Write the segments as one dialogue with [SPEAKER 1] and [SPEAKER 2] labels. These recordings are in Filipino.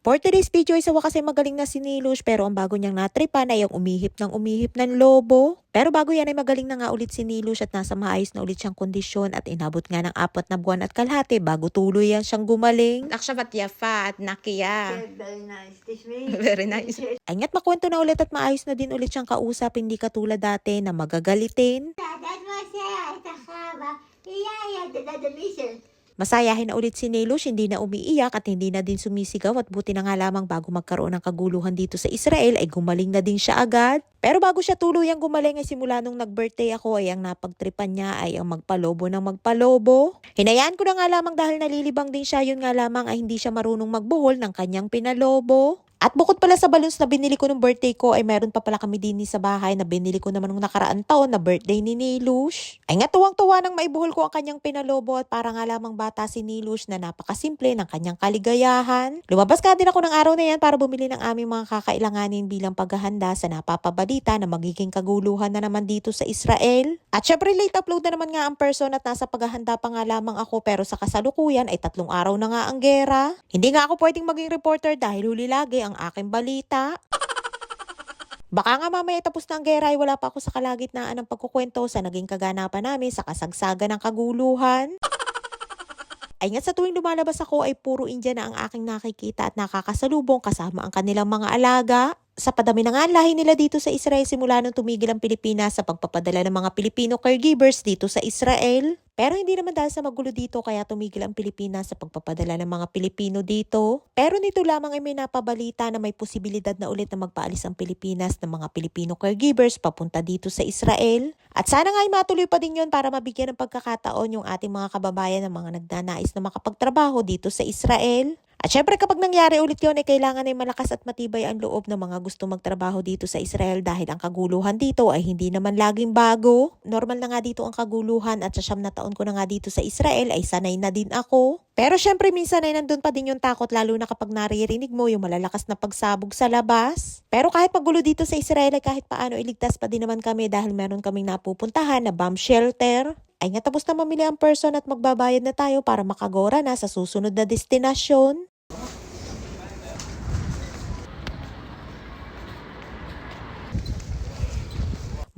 [SPEAKER 1] For today's video ay sa wakas ay magaling na si Nilush pero ang bago niyang natripan ay ang umihip ng lobo. Pero bago yan ay magaling na nga ulit si Nilush at nasa maayos na ulit siyang kondisyon at inabot nga ng 4 na buwan at kalahati bago tuloy yan siyang gumaling.
[SPEAKER 2] Akshabat yafa at nakiya.
[SPEAKER 3] Very nice. This way.
[SPEAKER 2] Very nice.
[SPEAKER 1] Ay nga't makwento na ulit at maayos na din ulit siyang kausap, hindi katulad dati na magagalitin.
[SPEAKER 3] That was it. Yeah, the mission.
[SPEAKER 1] Masayahin na ulit si Nilush, hindi na umiiyak at hindi na din sumisigaw at buti na nga lamang bago magkaroon ng kaguluhan dito sa Israel ay gumaling na din siya agad. Pero bago siya tuluyang gumaling ay simula nung nag-birthday ako ay ang napagtripan niya ay ang magpalobo ng magpalobo. Hinayaan ko na nga lamang dahil nalilibang din siya, yun nga lamang ay hindi siya marunong magbuhol ng kanyang pinalobo. At bukod pala sa balloons na binili ko nung birthday ko ay meron pa pala kami din sa bahay na binili ko naman nung nakaraan taon na birthday ni Nilush. Ay nga tuwang-tuwa nang maibuhol ko ang kanyang pinalobo at para nga lamang bata si Nilush na napakasimple ng kanyang kaligayahan. Lumabas ka din ako ng araw na yan para bumili ng aming mga kakailanganin bilang paghahanda sa napapabalita na magiging kaguluhan na naman dito sa Israel. At syempre late upload na naman nga ang person at nasa paghahanda pa nga lamang ako pero sa kasalukuyan ay 3 araw na nga ang gera. Hindi nga ako pwedeng maging reporter dahil huli lagi ang aking balita. Baka nga mamaya tapos na ang gera ay wala pa ako sa kalagitnaan ng pagkukwento sa naging kaganapan namin sa kasagsagan ng kaguluhan. Ay nga sa tuwing lumalabas ako ay puro India na ang aking nakikita at nakakasalubong kasama ang kanilang mga alaga. Sa padami na nga ang lahi nila dito sa Israel simula nung tumigil ang Pilipinas sa pagpapadala ng mga Pilipino caregivers dito sa Israel. Pero hindi naman dahil sa magulo dito kaya tumigil ang Pilipinas sa pagpapadala ng mga Pilipino dito. Pero nito lamang ay may napabalita na may posibilidad na ulit na magpaalis ang Pilipinas ng mga Pilipino caregivers papunta dito sa Israel. At sana nga ay matuloy pa din yun para mabigyan ng pagkakataon yung ating mga kababayan ng mga nagnanais na makapagtrabaho dito sa Israel. At syempre kapag nangyari ulit yun ay kailangan ay malakas at matibay ang loob ng mga gusto magtrabaho dito sa Israel dahil ang kaguluhan dito ay hindi naman laging bago. Normal na nga dito ang kaguluhan at sa 9 na taon ko na nga dito sa Israel ay sanay na din ako. Pero syempre minsan ay nandun pa din yung takot lalo na kapag naririnig mo yung malalakas na pagsabog sa labas. Pero kahit magulo dito sa Israel ay kahit paano iligtas pa din naman kami dahil meron kaming napupuntahan na bomb shelter. Ay nga tapos na mamili ang person at magbabayad na tayo para makagora na sa susunod na destinasyon.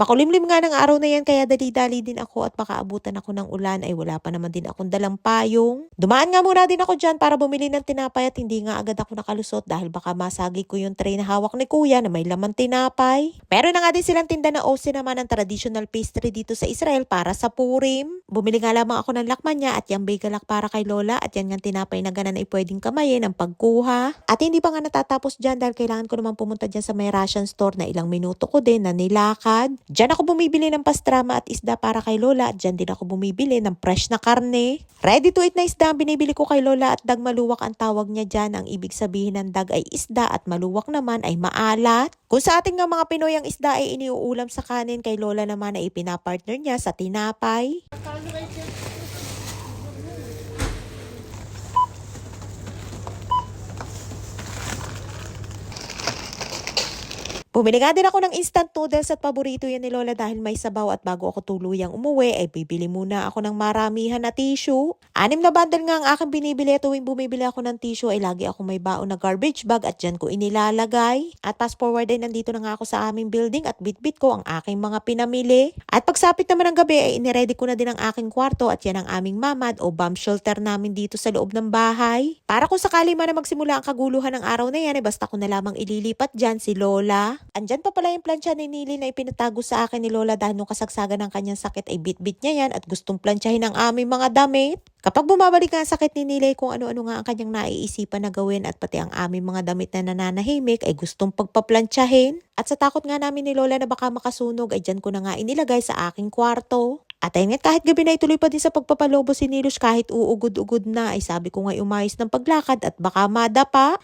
[SPEAKER 1] Makulimlim nga ng araw na yan kaya dali-dali din ako at makaabutan ako ng ulan ay wala pa naman din akong dalang payong. Dumaan nga muna din ako dyan para bumili ng tinapay at hindi nga agad ako nakalusot dahil baka masagi ko yung tray na hawak ni kuya na may laman tinapay. Meron na nga din silang tinda na Ose naman ng traditional pastry dito sa Israel para sa Purim. Bumili nga lamang ako ng lakman niya at yung bagelak para kay Lola at yan nga tinapay na ganan ay pwedeng kamayin ang pagkuha. At hindi pa nga natatapos dyan dahil kailangan ko naman pumunta dyan sa may Russian store na ilang minuto ko din na nilakad. Diyan ako bumibili ng pastrama at isda para kay Lola at dyan din ako bumibili ng fresh na karne. Ready to eat na isda ang binibili ko kay Lola at dag maluwak ang tawag niya dyan. Ang ibig sabihin ng dag ay isda at maluwak naman ay maalat. Kung sa ating nga mga Pinoy ang isda ay iniuulam sa kanin, kay Lola naman ay ipinapartner niya sa tinapay. Bumili nga din ako ng instant noodles at paborito yan ni Lola dahil may sabaw at bago ako tuluyang umuwi ay bibili muna ako ng maramihan na tissue. 6 na bundle nga ang aking binibili at tuwing bumibili ako ng tissue ay lagi ako may baon na garbage bag at dyan ko inilalagay. At fast forward ay nandito na nga ako sa aming building at bitbit ko ang aking mga pinamili. At pagsapit naman ng gabi ay iniready ko na din ang aking kwarto at yan ang aming mamad o bomb shelter namin dito sa loob ng bahay. Para kung sakali man na magsimula ang kaguluhan ng araw na yan ay basta ko na lamang ililipat dyan si Lola. Andyan pa pala yung plancha ni Nili na ipinatago sa akin ni Lola dahil nung kasagsagan ng kanyang sakit ay bit-bit niya yan at gustong planchahin ang aming mga damit. Kapag bumabalik nga ang sakit ni Nili kung ano-ano nga ang kanyang naiisipan na gawin at pati ang aming mga damit na nananahimik ay gustong pagpaplantsahin. At sa takot nga namin ni Lola na baka makasunog ay dyan ko na nga inilagay sa aking kwarto. At ayun nga kahit gabi na ituloy pa din sa pagpapalobo si Nilush kahit uugod-ugod na ay sabi ko nga umayos ng paglakad at baka madapa.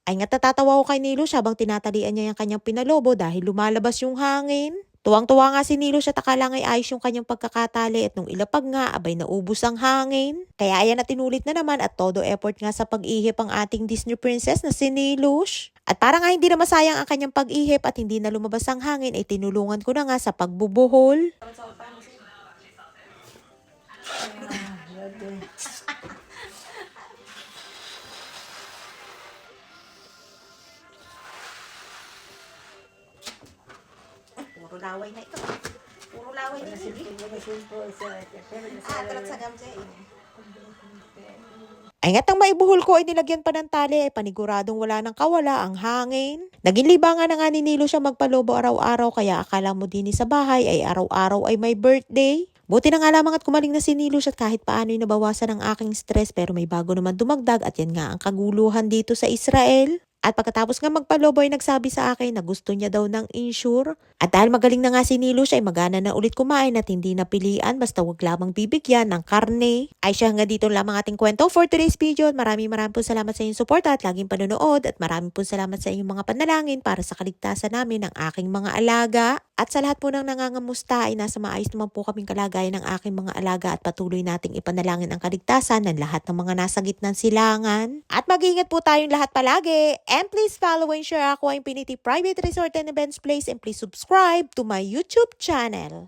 [SPEAKER 1] Ay nga natatawa ko kay Nilush habang tinatalian niya yung kanyang pinalobo dahil lumalabas yung hangin. Tuwang-tuwa nga si Nilos at akala nga'y ayos yung kanyang pagkakatali at nung ilapag nga, abay naubos ang hangin. Kaya ayan na tinulit na naman at todo effort nga sa pag-ihip ang ating Disney princess na si Nilos. At para nga hindi na masayang ang kanyang pag-ihip at hindi na lumabas ang hangin, ay tinulungan ko na nga sa pagbubuhol. Puro laway na ito. Puro laway na ito. Ay nga't ang maibuhol ko ay nilagyan pa ng tali ay paniguradong wala nang kawala ang hangin. Naging libangan na nga ni Nilo siya magpalobo araw-araw kaya akala mo din sa bahay ay araw-araw ay may birthday. Buti na nga lamang at kumaling na si Nilo at kahit paano ay nabawasan ang aking stress pero may bago naman dumagdag at yan nga ang kaguluhan dito sa Israel. At pagkatapos nga magpalobo ay nagsabi sa akin na gusto niya daw ng insure. At dahil magaling na nga si Nilo siya ay magana na ulit kumain at hindi napilian basta wag lamang bibigyan ng karne. Ay siya hanggang dito lamang ating kwento for today's video. At maraming po salamat sa inyong suporta at laging panonood. At maraming po salamat sa inyong mga panalangin para sa kaligtasan namin ng aking mga alaga. At sa lahat po ng nangangamusta ay nasa maayos naman po kaming kalagayan ng aking mga alaga at patuloy nating ipanalangin ang kaligtasan ng lahat ng mga nasa gitnang silangan. At mag-ingat po tayong lahat palagi. And please follow and share Aqua Infinity Private Resort and Events Place and please subscribe to my YouTube channel.